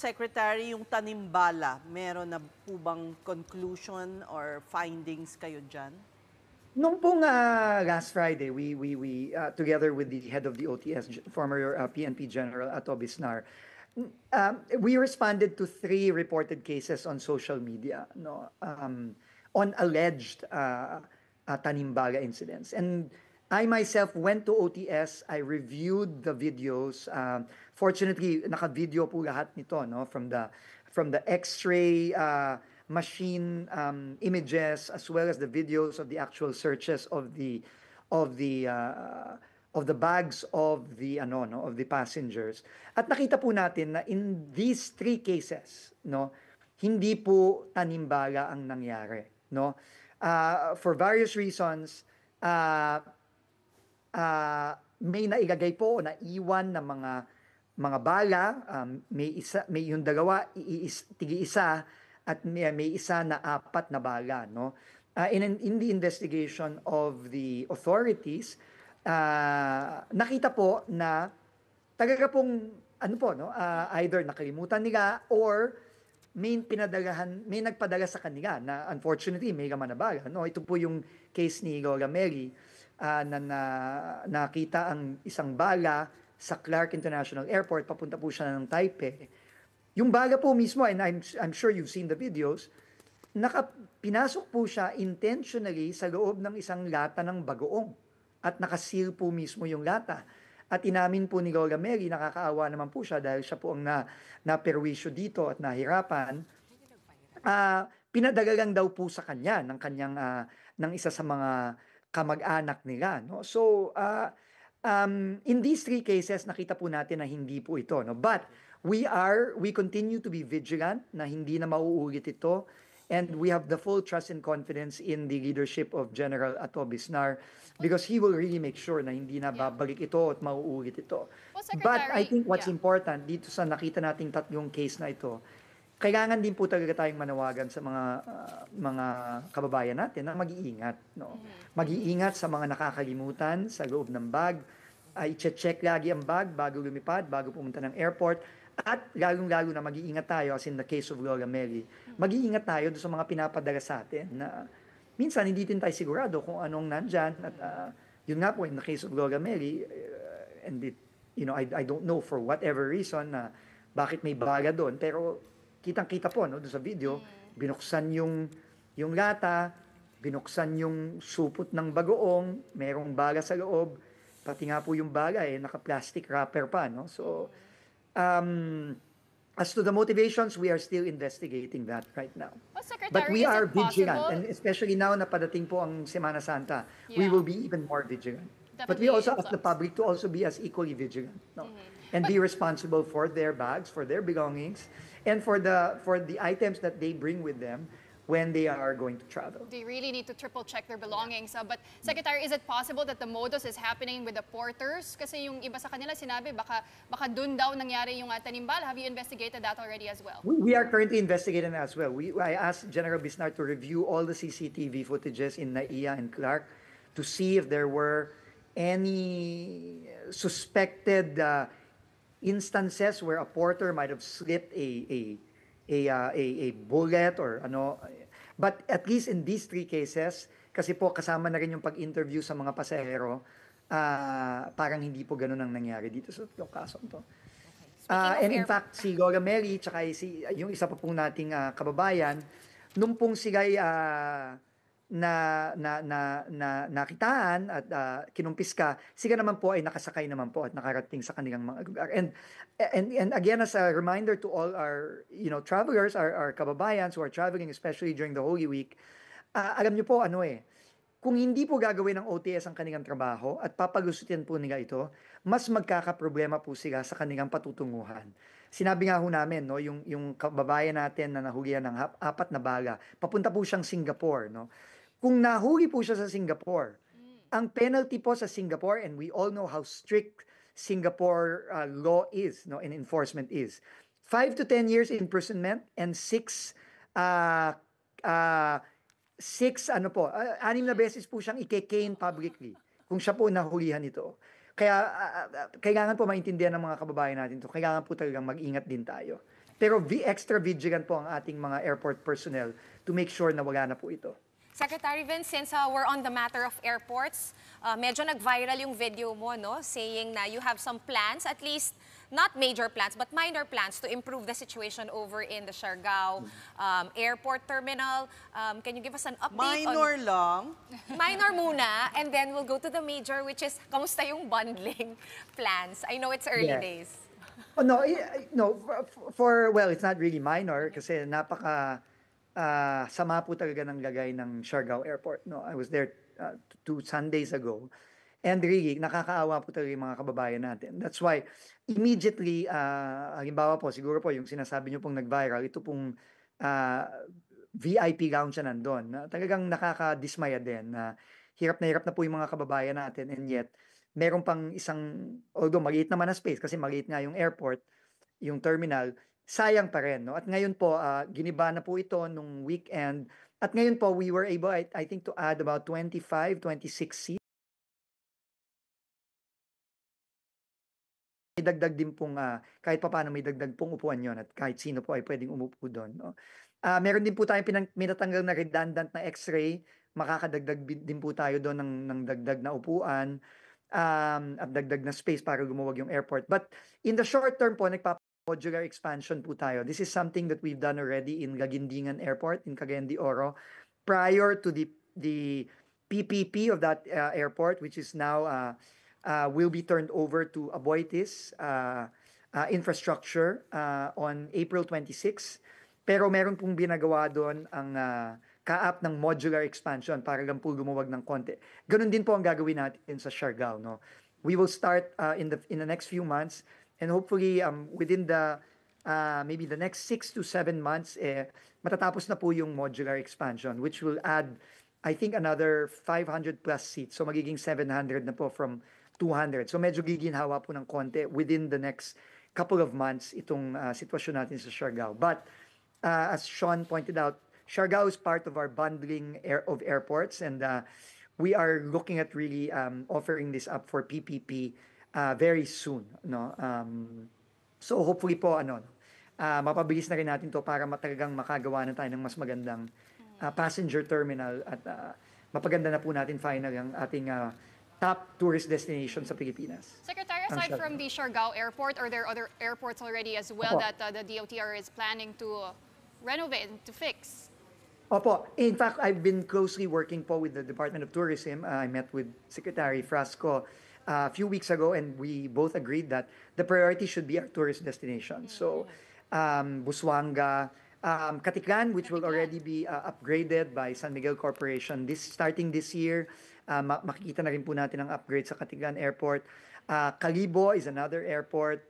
Secretary, yung tanimbala, meron na po bang conclusion or findings kayo dyan? Nung pong last Friday, we together with the head of the OTS, former PNP General Ato Bisnar, we responded to 3 reported cases on social media, no, on alleged tanimbala incidents. And I myself went to OTS. I reviewed the videos. Fortunately, naka-video po lahat nito, no, from the X-ray machine images, as well as the videos of the actual searches of the bags of the of the passengers. At nakita po natin na in these 3 cases, no, hindi po tanimbala ang nangyari, no. For various reasons, may nailagay po, naiwan na mga bala, may yung dalawa, tigi-isa, at may isa na 4 na bala, no. In the investigation of the authorities, nakita po na talaga pong either nakalimutan nila or may nagpadala sa kanila na unfortunately may laman na bala, no. Ito po yung case ni Lola Mary, na nakita ang isang bala sa Clark International Airport, papunta po siya ng Taipei. Yung bala po mismo, and I'm sure you've seen the videos, pinasok po siya intentionally sa loob ng isang lata ng bagoong at nakaseal po mismo yung lata. At inamin po ni Lola Mary, nakakaawa naman po siya dahil siya po ang naperwisyo dito at nahirapan. Pinadala lang daw po sa kanya ng isa sa mga kamag-anak nila, no. So in these 3 cases nakita po natin na hindi po ito, no. But we continue to be vigilant na hindi na mauulit ito, and we have the full trust and confidence in the leadership of General Ato Bisnar, because he will really make sure na hindi na babalik ito at mauulit ito. Well, Secretary, but I think what's important dito sa nakita nating 3 case na ito, kailangan din po talaga tayong manawagan sa mga kababayan natin na mag-iingat, no. Mag-iingat sa mga nakakalimutan sa loob ng bag. I-check lagi ang bag bago lumipad, bago pumunta ng airport. At lalong-lalo na mag-iingat tayo, as in the case of Lola Mary, mag-iingat tayo sa mga pinapadala sa atin na minsan hindi din tayo sigurado kung anong nandyan. At yun nga po, in the case of Lola Mary, I don't know for whatever reason na bakit may bala doon, pero kitang-kita po, no, doon sa video, binuksan yung lata, binuksan yung supot ng bagoong, merong bala sa loob, pati nga po yung bala naka-plastic wrapper pa, no. So as to the motivations, we are still investigating that right now. Well, Secretary, but we is are it vigilant, possible? and especially now na padating po ang Semana Santa, we Yeah. will be even more vigilant. But we Definitely also ask the sucks. public to also be as equally vigilant, no? And be responsible for their bags, for their belongings, and for the items that they bring with them when they are going to travel. They really need to triple check their belongings. But Secretary, is it possible that the modus is happening with the porters? Kasi yung iba sa kanila sinabi baka dun daw nangyari yung tanimbala. Have you investigated that already as well? We are currently investigating as well. I asked General Bisnar to review all the CCTV footages in NAIA and Clark to see if there were any suspected instances where a porter might have slipped a bullet or ano. But at least in these 3 cases, kasi po kasama na rin yung pag-interview sa mga pasahero, parang hindi po ganun ang nangyari dito sa kasong to. And in fact, si Lola Mary, tsaka yung isa pa pong nating kababayan, nung pong sila'y nakitaan at kinumpiska, sila naman po ay nakasakay naman po at nakarating sa kanilang mga lugar. And again, as a reminder to all our travelers, our kababayans who are traveling, especially during the Holy Week, alam niyo po kung hindi po gagawin ng OTS ang kanilang trabaho at papalusutin po nila ito, mas magkakaproblema po sila sa kanilang patutunguhan. Sinabi nga ho namin, no, yung kababayan natin na nahulihan ng 4 na bala, papunta po siyang Singapore, no. Kung nahuli po siya sa Singapore, ang penalty po sa Singapore, and we all know how strict Singapore law is, no, and enforcement is, 5 to 10 years imprisonment and 6 6 na beses po siyang i-cane publicly kung siya po nahulihan ito. Kaya kailangan po maintindihan ng mga kababayan natin to. Kailangan po talagang mag-ingat din tayo. Pero extra vigilant po ang ating mga airport personnel to make sure na wala na po ito. Secretary Vince, since we're on the matter of airports, medyo nag-viral yung video mo, no? Saying na you have some plans, at least not major plans, but minor plans to improve the situation over in the Siargao airport terminal. Can you give us an update Minor on... lang. Minor muna, and then we'll go to the major, which is, kamusta yung bundling plans? I know it's early Yeah. days. Oh, no, no, well, it's not really minor kasi napaka sama po talaga ng lagay ng Siargao Airport. No, I was there 2 Sundays ago. And really, nakakaawa po talaga yung mga kababayan natin. That's why, immediately, halimbawa po, siguro po, yung sinasabi nyo pong nag-viral, ito pong VIP lounge na nandun. Talagang nakakadismaya din na hirap na po yung mga kababayan natin, and yet, meron pang isang, although maliit naman na space, kasi maliit nga yung airport, yung terminal, sayang pa rin. No? At ngayon po, giniba na po ito nung weekend. At ngayon po, we were able, I think, to add about 25, 26 seats. May dagdag din pong, kahit pa paano may dagdag pong upuan yon at kahit sino po ay pwedeng umupo doon. No? Meron din po tayong minatanggal na redundant na x-ray. Makakadagdag din po tayo doon ng dagdag na upuan. At dagdag na space para gumuwag yung airport. But in the short term po, modular expansion po tayo. This is something that we've done already in Laguindingan Airport in Cagayan de Oro prior to the PPP of that airport, which is now will be turned over to Aboitiz Infrastructure on April 26. Pero meron pong binagawa doon ang kaap ng modular expansion para lang po gumuwag ng konti. Ganun din po ang gagawin natin sa Siargao. No? We will start in the next few months, and hopefully within the maybe the next 6 to 7 months, matatapos na po yung modular expansion, which will add, I think, another 500 plus seats. So magiging 700 na po from 200. So medyo giginhawa po ng konti within the next couple of months itong sitwasyon natin sa Siargao. But as Sean pointed out, Siargao is part of our bundling of airports, and we are looking at really offering this up for PPP very soon. No? So hopefully po, mapabilis na rin natin to para talagang makagawa na tayo ng mas magandang passenger terminal at mapaganda na po natin final ang ating top tourist destination sa Pilipinas. Secretary, aside from the Siargao Airport, are there other airports already as well that the DOTR is planning to renovate and to fix? Opo. In fact, I've been closely working po with the Department of Tourism. I met with Secretary Frasco a few weeks ago, and we both agreed that the priority should be our tourist destinations. So, Busuanga, Katiklan, which will already be upgraded by San Miguel Corporation starting this year. Makikita na rin po natin ang upgrade sa Katiklan Airport. Calibo is another airport.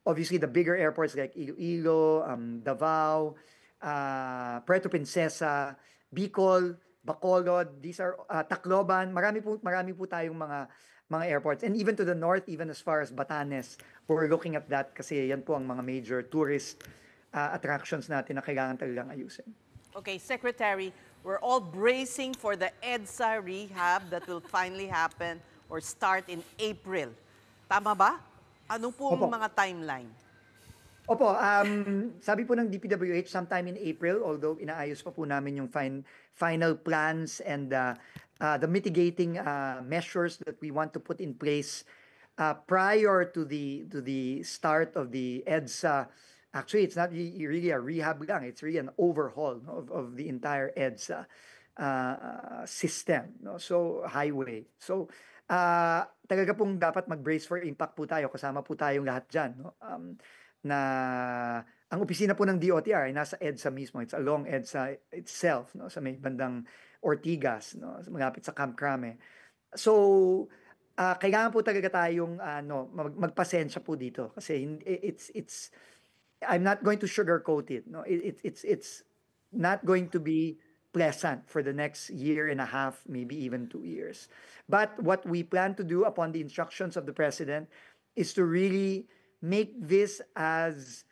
Obviously, the bigger airports like Iloilo, Davao, Puerto Princesa, Bicol, Bacolod, these are Tacloban, marami po tayong mga airports, and even to the north, even as far as Batanes, we're looking at that kasi yan po ang mga major tourist attractions natin na kailangan talagang ayusin. Okay, Secretary, we're all bracing for the EDSA rehab that will finally happen or start in April. Tama ba? Ano po ang mga timeline? Opo, sabi po ng DPWH sometime in April, although inaayos pa po namin yung final plans and the mitigating measures that we want to put in place prior to the start of the EDSA. Actually, it's not really a rehab lang, it's really an overhaul of the entire EDSA system, no? So highway. So talaga pong dapat mag-brace for impact po tayo, kasama po tayong lahat dyan, no? Na ang opisina po ng DOTR ay nasa EDSA mismo. It's along EDSA itself, no, sa may bandang Ortigas, no, malapit sa Camp Crame. So kailangan po talaga tayong magpasensya po dito kasi it's I'm not going to sugarcoat it, no. It's not going to be pleasant for the next year and a half, maybe even 2 years. But what we plan to do upon the instructions of the President is to really make this as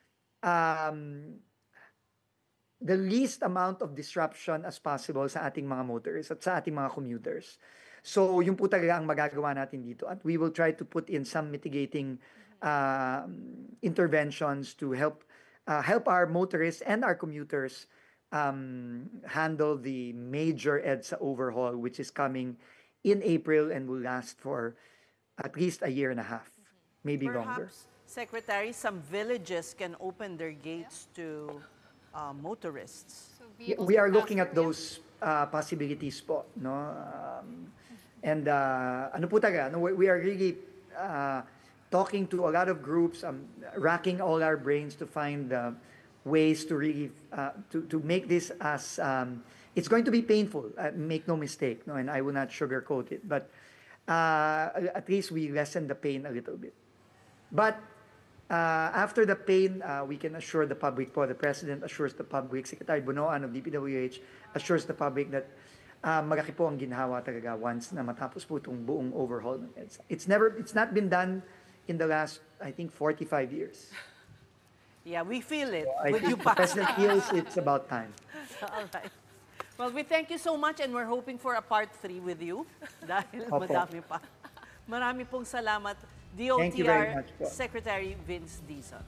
the least amount of disruption as possible sa ating mga motorists at sa ating mga commuters. So, yun po talaga ang magagawa natin dito. At we will try to put in some mitigating interventions to help help our motorists and our commuters handle the major EDSA overhaul, which is coming in April and will last for at least a year and a half, maybe longer. Perhaps, Secretary, some villages can open their gates to motorists. So Yeah, vehicles we are can pass looking at through, yeah. those possibilities po, no? And ano po talaga, no, we are really talking to a lot of groups, racking all our brains to find ways to really to make this as it's going to be painful. Make no mistake, no, and I will not sugarcoat it, but at least we lessen the pain a little bit. But after the pain, we can assure the public po, the President assures the public, Secretary Bunoan of DPWH assures the public that malaki po ang ginhawa talaga once na matapos po itong buong overhaul ng EDSA. It's not been done in the last, I think, 45 years. Yeah, we feel it. I With you think the pa. President feels it's about time. All right. Well, we thank you so much and we're hoping for a part 3 with you dahil Opo. madami pa. Marami pong salamat, Thank you very DOTR much po. Secretary Vince Dizon.